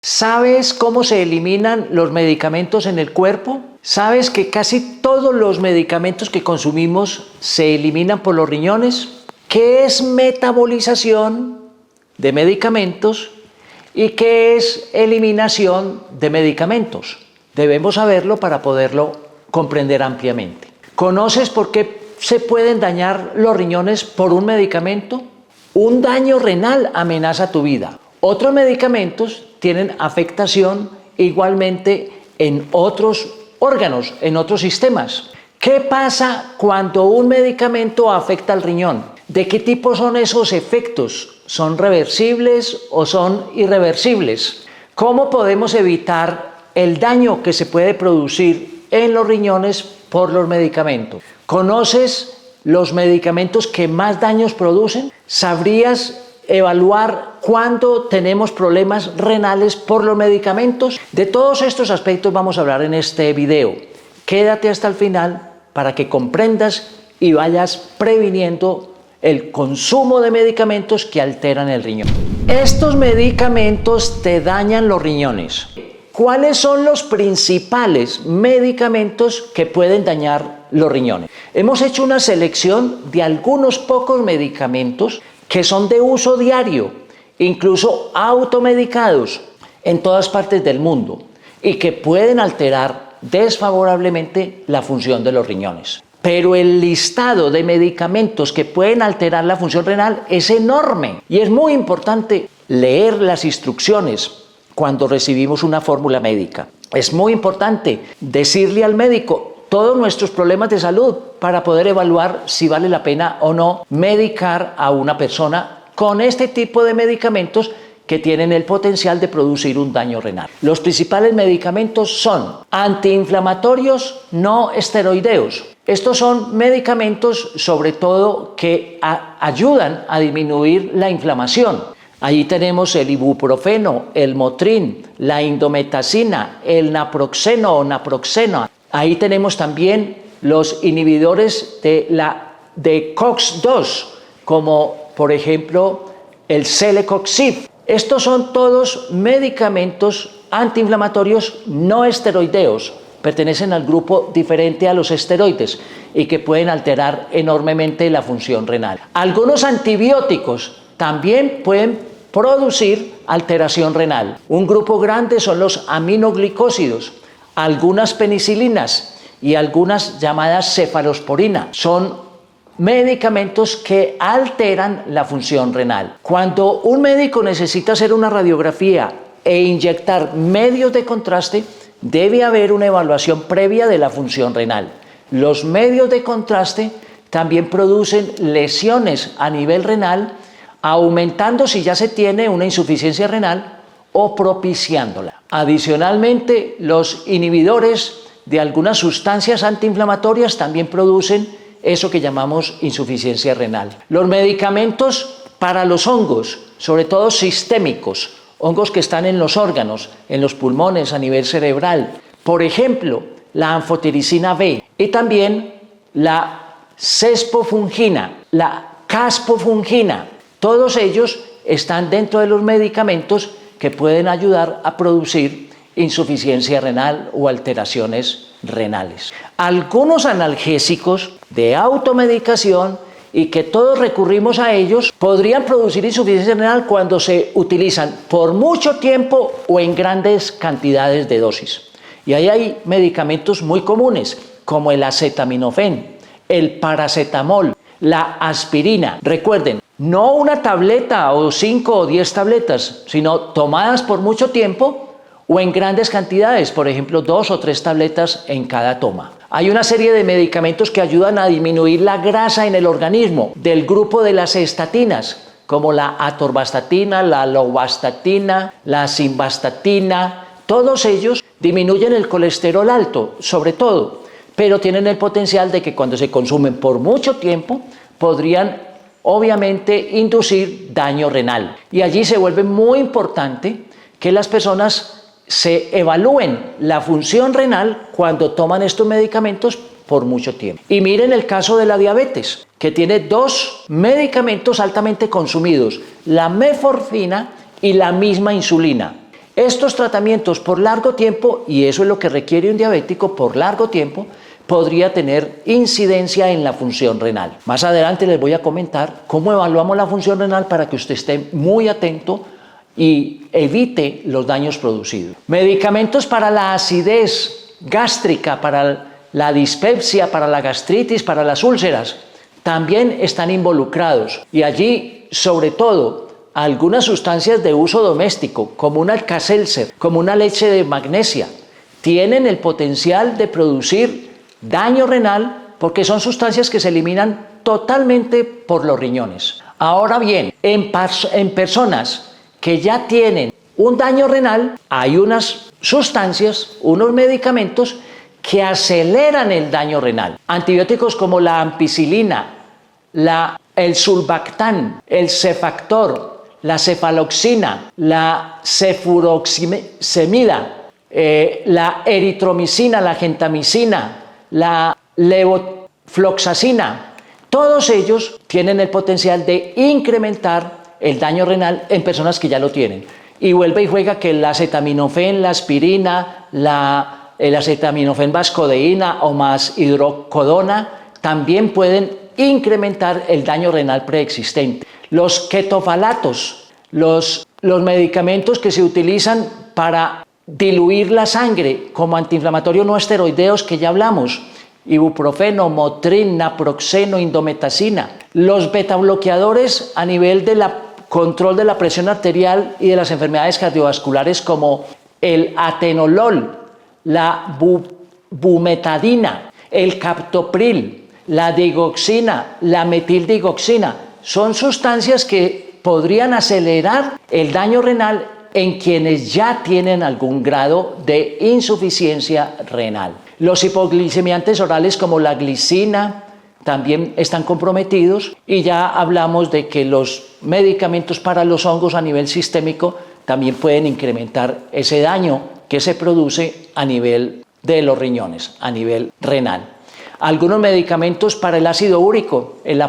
¿Sabes cómo se eliminan los medicamentos en el cuerpo? ¿Sabes que casi todos los medicamentos que consumimos se eliminan por los riñones? ¿Qué es metabolización de medicamentos y qué es eliminación de medicamentos? Debemos saberlo para poderlo comprender ampliamente. ¿Conoces por qué se pueden dañar los riñones por un medicamento? Un daño renal amenaza tu vida. Otros medicamentos tienen afectación igualmente en otros órganos, en otros sistemas. ¿Qué pasa cuando un medicamento afecta al riñón? ¿De qué tipo son esos efectos? ¿Son reversibles o son irreversibles? ¿Cómo podemos evitar el daño que se puede producir en los riñones por los medicamentos? ¿Conoces los medicamentos que más daños producen? ¿Sabrías evaluar cuándo tenemos problemas renales por los medicamentos? De todos estos aspectos vamos a hablar en este video. Quédate hasta el final para que comprendas y vayas previniendo el consumo de medicamentos que alteran el riñón. Estos medicamentos te dañan los riñones. ¿Cuáles son los principales medicamentos que pueden dañar los riñones? Hemos hecho una selección de algunos pocos medicamentos que son de uso diario, incluso automedicados en todas partes del mundo y que pueden alterar desfavorablemente la función de los riñones. Pero el listado de medicamentos que pueden alterar la función renal es enorme y es muy importante leer las instrucciones cuando recibimos una fórmula médica. Es muy importante decirle al médico todos nuestros problemas de salud para poder evaluar si vale la pena o no medicar a una persona con este tipo de medicamentos que tienen el potencial de producir un daño renal. Los principales medicamentos son antiinflamatorios no esteroideos. Estos son medicamentos sobre todo que ayudan a disminuir la inflamación. Allí tenemos el ibuprofeno, el Motrin, la indometacina, el naproxeno o naproxena. Ahí tenemos también los inhibidores de COX-2, como por ejemplo el Celecoxib. Estos son todos medicamentos antiinflamatorios no esteroideos, pertenecen al grupo diferente a los esteroides y que pueden alterar enormemente la función renal. Algunos antibióticos también pueden producir alteración renal. Un grupo grande son los aminoglicósidos, algunas penicilinas y algunas llamadas cefalosporina. Son medicamentos que alteran la función renal. Cuando un médico necesita hacer una radiografía e inyectar medios de contraste, debe haber una evaluación previa de la función renal. Los medios de contraste también producen lesiones a nivel renal, aumentando si ya se tiene una insuficiencia renal o propiciándola. Adicionalmente, los inhibidores de algunas sustancias antiinflamatorias también producen eso que llamamos insuficiencia renal. Los medicamentos para los hongos, sobre todo sistémicos, hongos que están en los órganos, en los pulmones, a nivel cerebral. Por ejemplo, la anfotericina B y también la cespofungina, la caspofungina. Todos ellos están dentro de los medicamentos que pueden ayudar a producir insuficiencia renal o alteraciones renales. Algunos analgésicos de automedicación y que todos recurrimos a ellos podrían producir insuficiencia renal cuando se utilizan por mucho tiempo o en grandes cantidades de dosis. Y ahí hay medicamentos muy comunes como el acetaminofén, el paracetamol, la aspirina. Recuerden, no una tableta o 5 o 10 tabletas, sino tomadas por mucho tiempo o en grandes cantidades, por ejemplo 2 o 3 tabletas en cada toma. Hay una serie de medicamentos que ayudan a disminuir la grasa en el organismo, del grupo de las estatinas, como la atorvastatina, la lovastatina, la simvastatina. Todos ellos disminuyen el colesterol alto, sobre todo, pero tienen el potencial de que cuando se consumen por mucho tiempo podrían obviamente inducir daño renal. Y allí se vuelve muy importante que las personas se evalúen la función renal cuando toman estos medicamentos por mucho tiempo. Y miren el caso de la diabetes, que tiene 2 medicamentos altamente consumidos, la metformina y la misma insulina. Estos tratamientos por largo tiempo, y eso es lo que requiere un diabético por largo tiempo, podría tener incidencia en la función renal. Más adelante les voy a comentar cómo evaluamos la función renal para que usted esté muy atento y evite los daños producidos. Medicamentos para la acidez gástrica, para la dispepsia, para la gastritis, para las úlceras, también están involucrados. Y allí, sobre todo, algunas sustancias de uso doméstico, como un Alka-Seltzer, como una leche de magnesia, tienen el potencial de producir daño renal porque son sustancias que se eliminan totalmente por los riñones. Ahora bien, en personas que ya tienen un daño renal, hay unas sustancias, unos medicamentos que aceleran el daño renal. Antibióticos como la ampicilina, el sulbactán, el cefactor, la cefaloxina, la cefuroximida, la eritromicina, la gentamicina, la levofloxacina, todos ellos tienen el potencial de incrementar el daño renal en personas que ya lo tienen. Y vuelve y juega que el acetaminofén, la aspirina, el acetaminofén vascodeína o más hidrocodona también pueden incrementar el daño renal preexistente. Los ketofalatos, los medicamentos que se utilizan para diluir la sangre como antiinflamatorio no esteroideos que ya hablamos, ibuprofeno, Motrin, naproxeno, indometacina, los betabloqueadores a nivel del control de la presión arterial y de las enfermedades cardiovasculares como el atenolol, la bumetadina, el captopril, la digoxina, la metildigoxina, son sustancias que podrían acelerar el daño renal en quienes ya tienen algún grado de insuficiencia renal. Los hipoglicemiantes orales como la glicina también están comprometidos y ya hablamos de que los medicamentos para los hongos a nivel sistémico también pueden incrementar ese daño que se produce a nivel de los riñones, a nivel renal. Algunos medicamentos para el ácido úrico, el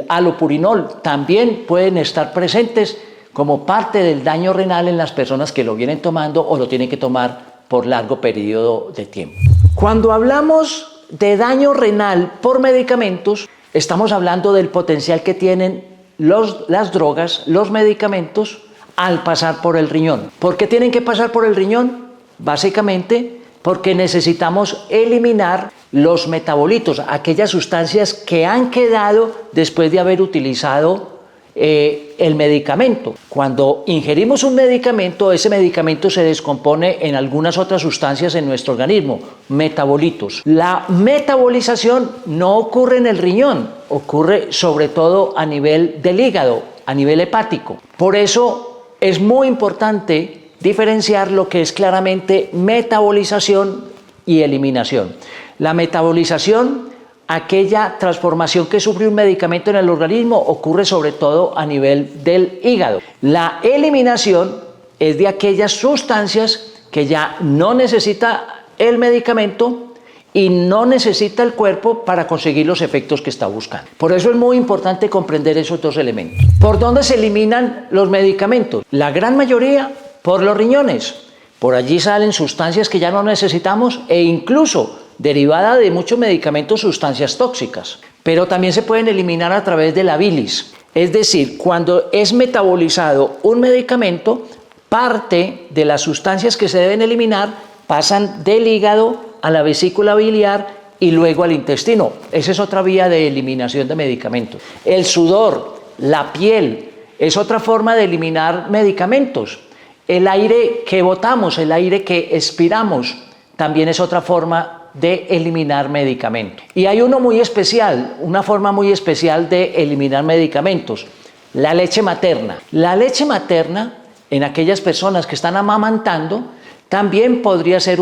alopurinol, también pueden estar presentes como parte del daño renal en las personas que lo vienen tomando o lo tienen que tomar por largo periodo de tiempo. Cuando hablamos de daño renal por medicamentos, estamos hablando del potencial que tienen las drogas, los medicamentos, al pasar por el riñón. ¿Por qué tienen que pasar por el riñón? Básicamente porque necesitamos eliminar los metabolitos, aquellas sustancias que han quedado después de haber utilizado el medicamento. Cuando ingerimos un medicamento, ese medicamento se descompone en algunas otras sustancias en nuestro organismo, metabolitos. La metabolización no ocurre en el riñón, ocurre sobre todo a nivel del hígado, a nivel hepático. Por eso es muy importante diferenciar lo que es claramente metabolización y eliminación. La metabolización, aquella transformación que sufre un medicamento en el organismo, ocurre sobre todo a nivel del hígado. La eliminación es de aquellas sustancias que ya no necesita el medicamento y no necesita el cuerpo para conseguir los efectos que está buscando. Por eso es muy importante comprender esos dos elementos. ¿Por dónde se eliminan los medicamentos? La gran mayoría por los riñones. Por allí salen sustancias que ya no necesitamos e incluso derivada de muchos medicamentos, sustancias tóxicas. Pero también se pueden eliminar a través de la bilis. Es decir, cuando es metabolizado un medicamento, parte de las sustancias que se deben eliminar pasan del hígado a la vesícula biliar y luego al intestino. Esa es otra vía de eliminación de medicamentos. El sudor, la piel, es otra forma de eliminar medicamentos. El aire que botamos, el aire que expiramos, también es otra forma de eliminar medicamentos. Y hay uno muy especial, una forma muy especial de eliminar medicamentos, la leche materna. La leche materna, en aquellas personas que están amamantando, también podría ser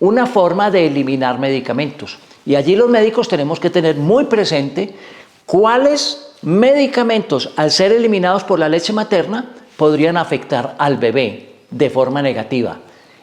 una forma de eliminar medicamentos. Y allí los médicos tenemos que tener muy presente cuáles medicamentos, al ser eliminados por la leche materna, podrían afectar al bebé de forma negativa.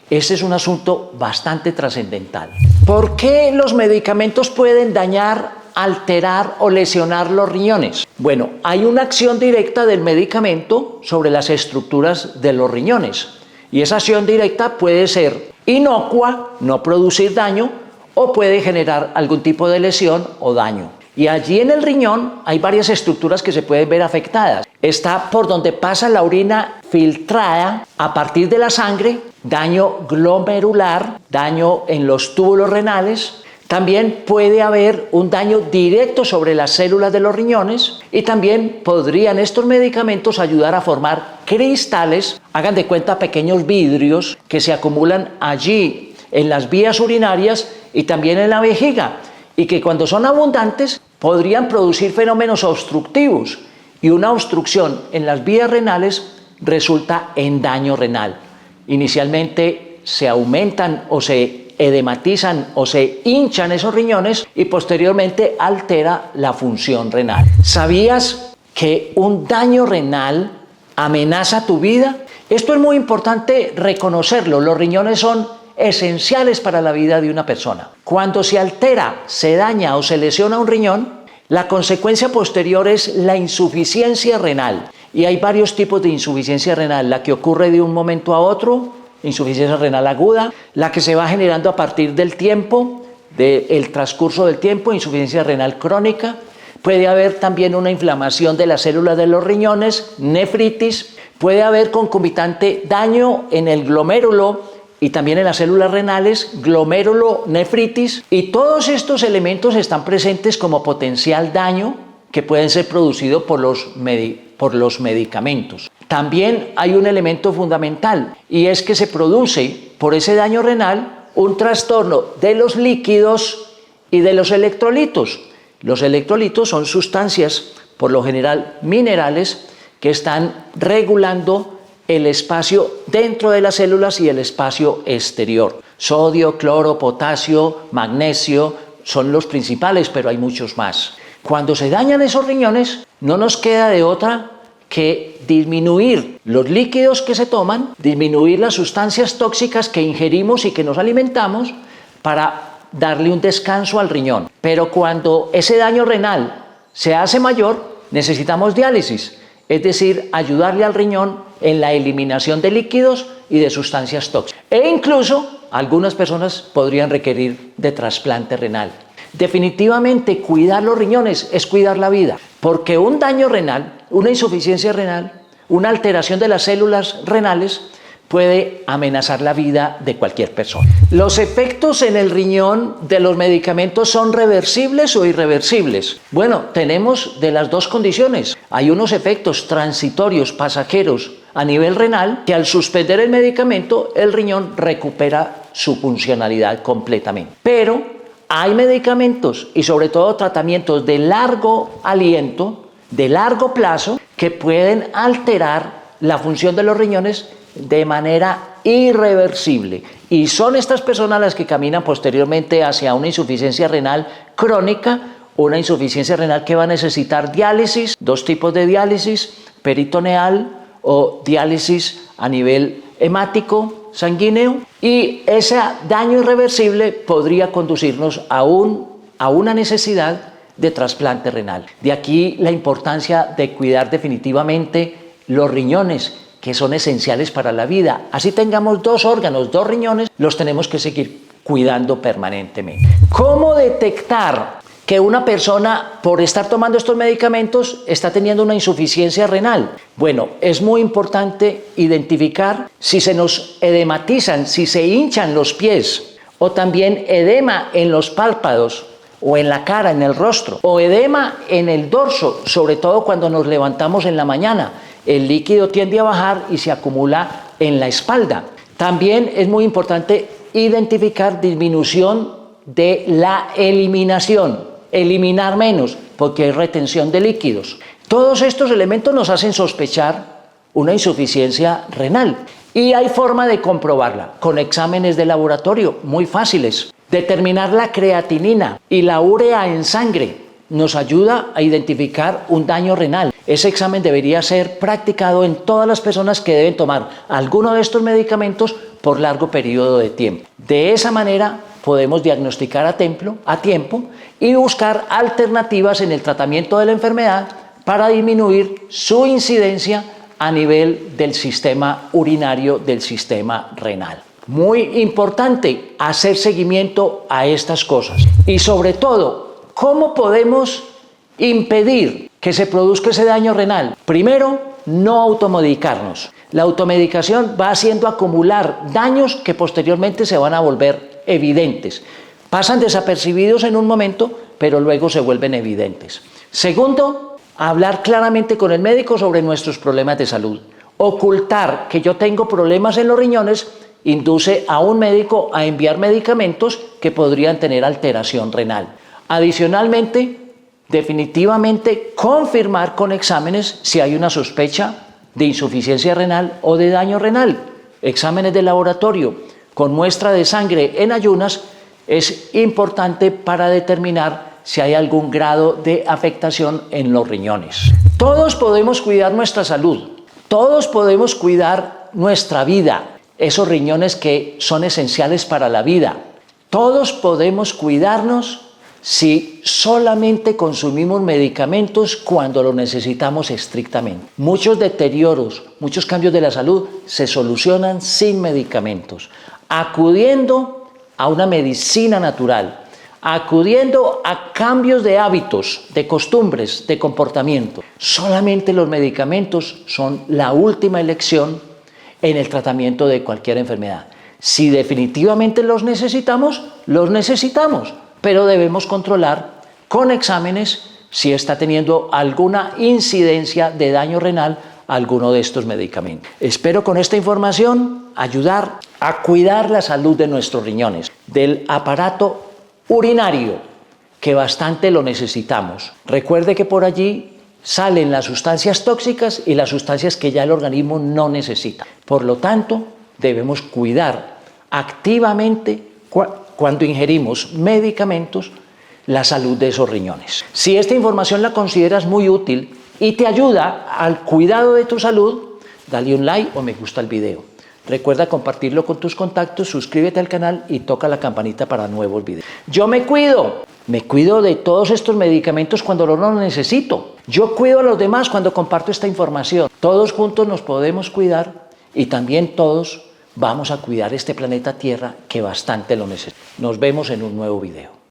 Ese es un asunto bastante trascendental. ¿Por qué los medicamentos pueden dañar, alterar o lesionar los riñones? Bueno, hay una acción directa del medicamento sobre las estructuras de los riñones. Y esa acción directa puede ser inocua, no producir daño, o puede generar algún tipo de lesión o daño. Y allí en el riñón hay varias estructuras que se pueden ver afectadas. Está por donde pasa la orina filtrada a partir de la sangre, daño glomerular, daño en los túbulos renales. También puede haber un daño directo sobre las células de los riñones y también podrían estos medicamentos ayudar a formar cristales, hagan de cuenta pequeños vidrios que se acumulan allí en las vías urinarias y también en la vejiga y que cuando son abundantes podrían producir fenómenos obstructivos y una obstrucción en las vías renales resulta en daño renal. Inicialmente se aumentan o se edematizan o se hinchan esos riñones y posteriormente altera la función renal. ¿Sabías que un daño renal amenaza tu vida? Esto es muy importante reconocerlo. Los riñones son esenciales para la vida de una persona. Cuando se altera, se daña o se lesiona un riñón, la consecuencia posterior es la insuficiencia renal. Y hay varios tipos de insuficiencia renal, la que ocurre de un momento a otro, insuficiencia renal aguda, la que se va generando a partir del tiempo, del transcurso del tiempo, insuficiencia renal crónica. Puede haber también una inflamación de las células de los riñones, nefritis. Puede haber concomitante daño en el glomérulo y también en las células renales, glomérulo, nefritis. Y todos estos elementos están presentes como potencial daño que pueden ser producidos por los medicamentos. También hay un elemento fundamental y es que se produce por ese daño renal un trastorno de los líquidos y de los electrolitos. Los electrolitos son sustancias, por lo general minerales, que están regulando el espacio dentro de las células y el espacio exterior. Sodio, cloro, potasio, magnesio son los principales, pero hay muchos más. Cuando se dañan esos riñones, no nos queda de otra que disminuir los líquidos que se toman, disminuir las sustancias tóxicas que ingerimos y que nos alimentamos para darle un descanso al riñón. Pero cuando ese daño renal se hace mayor, necesitamos diálisis, es decir, ayudarle al riñón en la eliminación de líquidos y de sustancias tóxicas. E incluso algunas personas podrían requerir de trasplante renal. Definitivamente cuidar los riñones es cuidar la vida, porque un daño renal, una insuficiencia renal, una alteración de las células renales puede amenazar la vida de cualquier persona. ¿Los efectos en el riñón de los medicamentos son reversibles o irreversibles? Bueno, tenemos de las dos condiciones. Hay unos efectos transitorios, pasajeros a nivel renal, que al suspender el medicamento, el riñón recupera su funcionalidad completamente. Pero hay medicamentos y sobre todo tratamientos de largo aliento, de largo plazo, que pueden alterar la función de los riñones de manera irreversible. Y son estas personas las que caminan posteriormente hacia una insuficiencia renal crónica, una insuficiencia renal que va a necesitar diálisis, dos tipos de diálisis, peritoneal o diálisis a nivel hemático sanguíneo, y ese daño irreversible podría conducirnos a una necesidad de trasplante renal. De aquí la importancia de cuidar definitivamente los riñones, que son esenciales para la vida. Así tengamos dos órganos, dos riñones, los tenemos que seguir cuidando permanentemente. ¿Cómo detectar que una persona, por estar tomando estos medicamentos, está teniendo una insuficiencia renal? Bueno, es muy importante identificar si se nos edematizan, si se hinchan los pies, o también edema en los párpados, o en la cara, en el rostro, o edema en el dorso, sobre todo cuando nos levantamos en la mañana. El líquido tiende a bajar y se acumula en la espalda. También es muy importante identificar disminución de la eliminación, eliminar menos, porque hay retención de líquidos. Todos estos elementos nos hacen sospechar una insuficiencia renal y hay forma de comprobarla con exámenes de laboratorio muy fáciles. Determinar la creatinina y la urea en sangre nos ayuda a identificar un daño renal. Ese examen debería ser practicado en todas las personas que deben tomar alguno de estos medicamentos por largo periodo de tiempo. De esa manera podemos diagnosticar a tiempo y buscar alternativas en el tratamiento de la enfermedad para disminuir su incidencia a nivel del sistema urinario, del sistema renal. Muy importante hacer seguimiento a estas cosas. Y sobre todo, ¿cómo podemos impedir que se produzca ese daño renal? Primero, no automedicarnos. La automedicación va haciendo acumular daños que posteriormente se van a volver evidentes. Pasan desapercibidos en un momento, pero luego se vuelven evidentes. Segundo, hablar claramente con el médico sobre nuestros problemas de salud. Ocultar que yo tengo problemas en los riñones induce a un médico a enviar medicamentos que podrían tener alteración renal. Adicionalmente, definitivamente confirmar con exámenes si hay una sospecha de insuficiencia renal o de daño renal. Exámenes de laboratorio con muestra de sangre en ayunas es importante para determinar si hay algún grado de afectación en los riñones. Todos podemos cuidar nuestra salud, todos podemos cuidar nuestra vida, esos riñones que son esenciales para la vida. Todos podemos cuidarnos si solamente consumimos medicamentos cuando lo necesitamos estrictamente. Muchos deterioros, muchos cambios de la salud se solucionan sin medicamentos, acudiendo a una medicina natural, acudiendo a cambios de hábitos, de costumbres, de comportamiento. Solamente los medicamentos son la última elección en el tratamiento de cualquier enfermedad. Si definitivamente los necesitamos, pero debemos controlar con exámenes si está teniendo alguna incidencia de daño renal a alguno de estos medicamentos. Espero con esta información ayudar a cuidar la salud de nuestros riñones, del aparato urinario, que bastante lo necesitamos. Recuerde que por allí salen las sustancias tóxicas y las sustancias que ya el organismo no necesita. Por lo tanto, debemos cuidar activamente cuando ingerimos medicamentos la salud de esos riñones. Si esta información la consideras muy útil y te ayuda al cuidado de tu salud, dale un like o me gusta al video. Recuerda compartirlo con tus contactos, suscríbete al canal y toca la campanita para nuevos videos. Yo me cuido de todos estos medicamentos cuando no los necesito. Yo cuido a los demás cuando comparto esta información. Todos juntos nos podemos cuidar y también todos vamos a cuidar este planeta Tierra que bastante lo necesita. Nos vemos en un nuevo video.